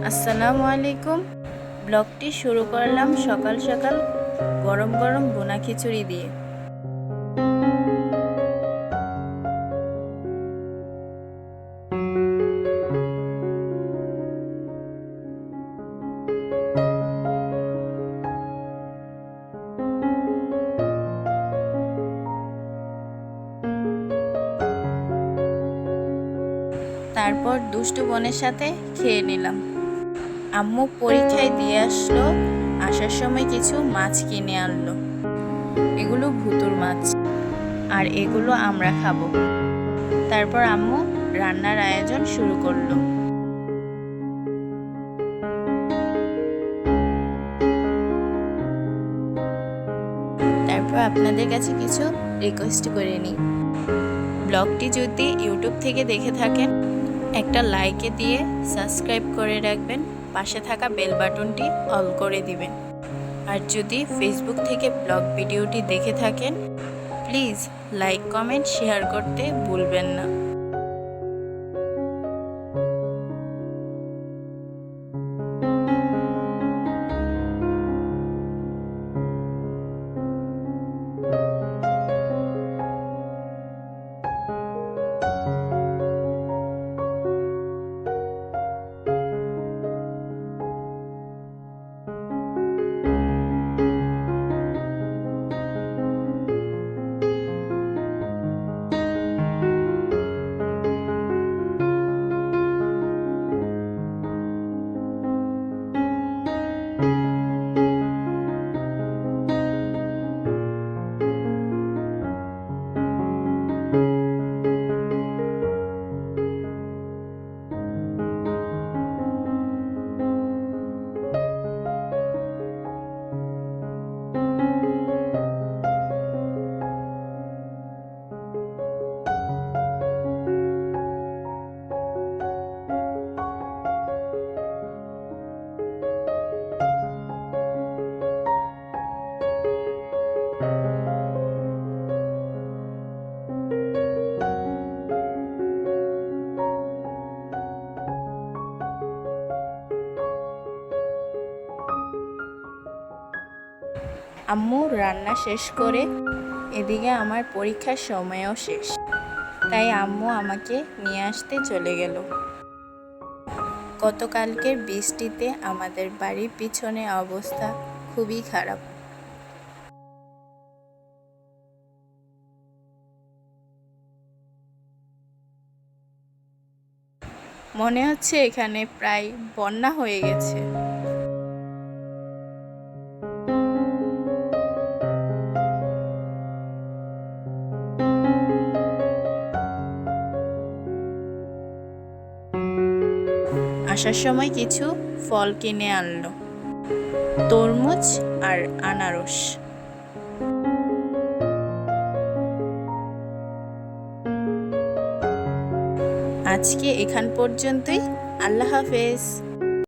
আসসালামু আলাইকুম। ব্লগটি শুরু করলাম সকাল সকাল গরম গরম ভুনা খিচুড়ি দিয়ে। তারপর দুষ্টু বোনের সাথে খেয়ে নিলাম। আম্মু পরীক্ষায় দিয়ে আসলো, আসার সময় কিছু মাছ কিনে আনলো। এগুলো ভুতুর মাছ, আর এগুলো আমরা খাবো। তারপর আম্মু রান্নার আয়োজন শুরু করলো। তারপর আপনাদের কাছে কিছু রিকোয়েস্ট করে নিই। ব্লগটি যদি ইউটিউব থেকে দেখে থাকেন, একটা লাইকে দিয়ে সাবস্ক্রাইব করে রাখবেন, পাশে থাকা বেল বাটনটি অল করে দিবেন। আর যদি ফেসবুক থেকে ব্লগ ভিডিওটি দেখে থাকেন, প্লিজ লাইক কমেন্ট শেয়ার করতে ভুলবেন না। আম্মু রান্না শেষ করে এদিকে আমার পরীক্ষার সময়ও শেষ, তাই আম্মু আমাকে নিয়ে আসতে চলে গেল। গতকালকের বৃষ্টিতে আমাদের বাড়ির পিছনে অবস্থা খুবই খারাপ। মনে হচ্ছে এখানে প্রায় বন্যা হয়ে গেছে। আসার সময় কিছু ফল কিনে আনলো, তরমুজ আর আনারস। আজকে এখান পর্যন্তই। আল্লাহ হাফেজ।